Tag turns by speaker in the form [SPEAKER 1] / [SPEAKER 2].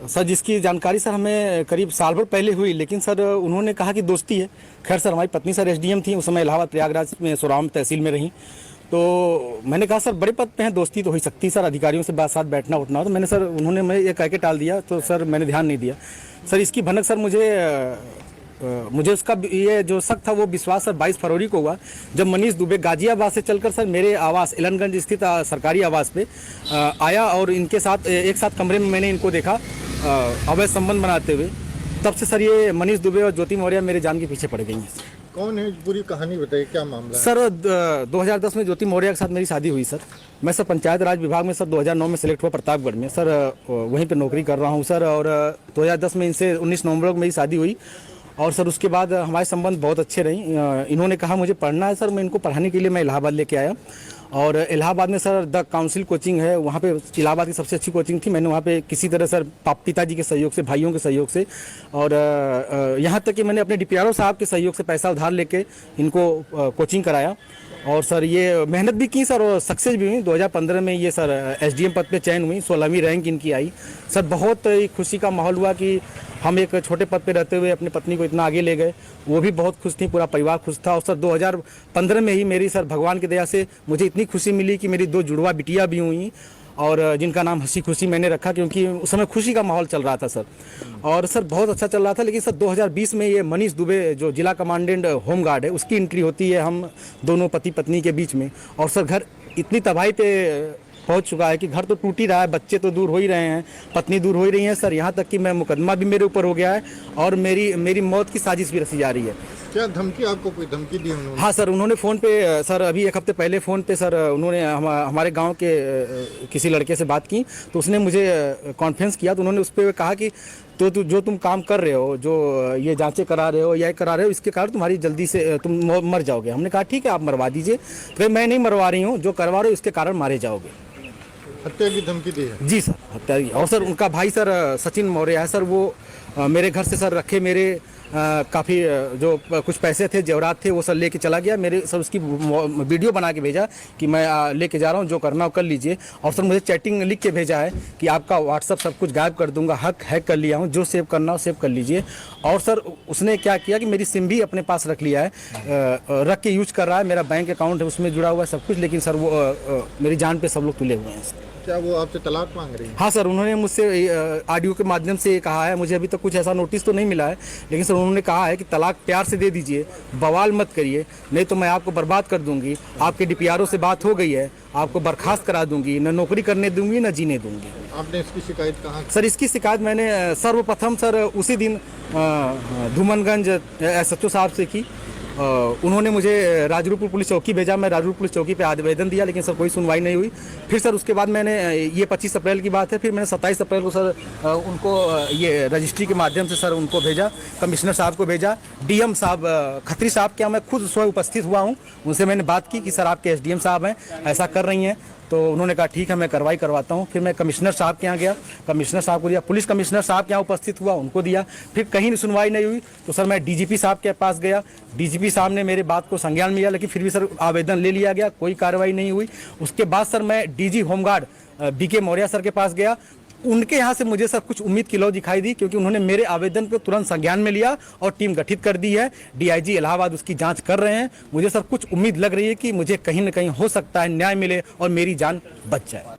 [SPEAKER 1] Sir जिसकी जानकारी sir हमें करीब साल भर पहले हुई, लेकिन सर उन्होंने कहा कि दोस्ती है। खैर सर हमारी पत्नी सर एसडीएम थी, उस समय इलाहाबाद प्रयागराज में सोराम तहसील में रहीं। तो मैंने कहा सर बड़े पद पे हैं, दोस्ती तो हो ही सकती है सर, अधिकारियों से बात साथ बैठना उठना हो। तो मैंने सर उन्होंने मैं ये कह के टाल दिया, तो सर मैंने ध्यान नहीं दिया। सर इसकी भनक सर मुझे उसका ये जो शक था वो विश्वास सर 22 फरवरी को हुआ, जब मनीष दुबे गाजियाबाद से चलकर सर मेरे आवास एलनगंज स्थित सरकारी आवास पे आया और इनके साथ एक साथ कमरे में मैंने इनको देखा अवैध संबंध बनाते हुए। तब से सर ये मनीष दुबे और ज्योति मौर्य मेरे जान के पीछे पड़ गई हैं।
[SPEAKER 2] कौन है, पूरी कहानी बताइए, क्या मामला है?
[SPEAKER 1] सर 2010 में ज्योति मौर्य के साथ मेरी शादी हुई सर। मैं सर पंचायत राज विभाग में सर 2009 में सेलेक्ट हुआ प्रतापगढ़ में सर, वहीं पे नौकरी कर रहा हूँ सर। और 2010 में इनसे 19 नवंबर को मेरी शादी हुई और सर उसके बाद हमारे संबंध बहुत अच्छे रहे। इन्होंने कहा मुझे पढ़ना है सर, मैं इनको पढ़ाने के लिए मैं इलाहाबाद लेके आया। और इलाहाबाद में सर द काउंसिल कोचिंग है, वहाँ पे इलाहाबाद की सबसे अच्छी कोचिंग थी। मैंने वहाँ पे किसी तरह सर पिताजी के सहयोग से, भाइयों के सहयोग से और यहाँ तक कि मैंने अपने डीपीआरओ साहब के सहयोग से पैसा उधार लेके इनको कोचिंग कराया। और सर ये मेहनत भी की सर और सक्सेस भी हुई। 2015 में ये सर एसडीएम पद पे चयन हुई, 16वीं रैंक इनकी आई। सर बहुत खुशी का माहौल हुआ कि हम एक छोटे पद पे रहते हुए अपनी पत्नी को इतना आगे ले गए। वो भी बहुत खुश थी, पूरा परिवार खुश था। और सर 2015 में ही मेरी सर भगवान की दया से मुझे इतनी खुशी मिली कि मेरी 2 जुड़वा बिटिया भी हुई और जिनका नाम हंसी खुशी मैंने रखा, क्योंकि उस समय खुशी का माहौल चल रहा था सर। और सर बहुत अच्छा चल रहा था। लेकिन सर 2020 में ये मनीष दुबे जो जिला कमांडेंट होमगार्ड है, उसकी एंट्री होती है हम दोनों पति पत्नी के बीच में। और सर घर इतनी तबाही पे पहुंच चुका है कि घर तो टूट ही रहा है, बच्चे तो दूर हो ही रहे हैं, पत्नी दूर हो ही रही है सर। यहाँ तक कि मैं मुकदमा भी मेरे ऊपर हो गया है और मेरी मौत की साजिश भी रची जा रही है।
[SPEAKER 2] क्या धमकी, आपको कोई धमकी दी उन्होंने?
[SPEAKER 1] हाँ सर, उन्होंने फ़ोन पे सर अभी 1 हफ्ते पहले फ़ोन पे सर उन्होंने हमारे गांव के किसी लड़के से बात की, तो उसने मुझे कॉन्फ्रेंस किया। तो उन्होंने उस पर कहा कि तो जो तुम काम कर रहे हो, जो ये जांचें करा रहे हो या करा रहे हो, इसके कारण तुम्हारी जल्दी से तुम मर जाओगे। हमने कहा ठीक है आप मरवा दीजिए। तो मैं नहीं मरवा रही हूँ, जो करवा रहे हो इसके कारण मारे जाओगे।
[SPEAKER 2] हत्या की धमकी दी है?
[SPEAKER 1] जी सर, हत्या की। और सर उनका भाई सर सचिन मौर्य है सर, वो मेरे घर से सर रखे मेरे काफ़ी जो कुछ पैसे थे, जेवरात थे, वो सर लेके चला गया। मेरे सर उसकी वीडियो बना के भेजा कि मैं लेके जा रहा हूँ, जो करना हो कर लीजिए। और सर मुझे चैटिंग लिख के भेजा है कि आपका व्हाट्सअप सब कुछ गायब कर दूंगा, हैक कर लिया हूँ, जो सेव करना हो सेव कर लीजिए। और सर उसने क्या किया कि मेरी सिम भी अपने पास रख लिया है, रख के यूज कर रहा है। मेरा बैंक अकाउंट है उसमें जुड़ा हुआ है सब कुछ। लेकिन सर वो मेरी जान पे सब लोग तुले हुए हैं।
[SPEAKER 2] क्या वो आपसे तलाक मांग रही है?
[SPEAKER 1] हाँ सर, उन्होंने मुझसे ऑडियो के माध्यम से कहा है, मुझे अभी तक कुछ ऐसा नोटिस तो नहीं मिला है, लेकिन सर उन्होंने कहा है कि तलाक प्यार से दे दीजिए, बवाल मत करिए, नहीं तो मैं आपको बर्बाद कर दूंगी। आपके डीपीआरओ से बात हो गई है, आपको बर्खास्त करा दूंगी, न नौकरी करने दूंगी न जीने दूंगी।
[SPEAKER 2] आपने इसकी शिकायत कहाँ?
[SPEAKER 1] सर इसकी शिकायत मैंने सर्वप्रथम सर उसी दिन धूमनगंज SHO साहब से की। उन्होंने मुझे राजरूपुर पुलिस चौकी भेजा, मैं राजरूपुर पुलिस चौकी पे आवेदन दिया, लेकिन सर कोई सुनवाई नहीं हुई। फिर सर उसके बाद मैंने ये 25 अप्रैल की बात है, फिर मैंने 27 अप्रैल को सर उनको ये रजिस्ट्री के माध्यम से सर उनको भेजा, कमिश्नर साहब को भेजा। डीएम साहब खत्री साहब के यहाँ मैं खुद स्वयं उपस्थित हुआ हूँ, उनसे मैंने बात की कि सर आपके SDM साहब हैं ऐसा कर रही हैं। तो उन्होंने कहा ठीक है मैं कार्रवाई करवाता हूँ। फिर मैं कमिश्नर साहब के यहाँ गया, कमिश्नर साहब को दिया, पुलिस कमिश्नर साहब के यहाँ उपस्थित हुआ, उनको दिया। फिर कहीं सुनवाई नहीं हुई तो सर मैं DGP साहब के पास गया, DGP साहब ने मेरे बात को संज्ञान में लिया, लेकिन फिर भी सर आवेदन ले लिया गया, कोई कार्रवाई नहीं हुई। उसके बाद सर मैं DG home guard BK Maurya sir के पास गया। उनके यहाँ से मुझे सर कुछ उम्मीद की लौ दिखाई दी, क्योंकि उन्होंने मेरे आवेदन को तुरंत संज्ञान में लिया और टीम गठित कर दी है। DIG इलाहाबाद उसकी जांच कर रहे हैं। मुझे सर कुछ उम्मीद लग रही है कि मुझे कहीं न कहीं हो सकता है न्याय मिले और मेरी जान बच जाए।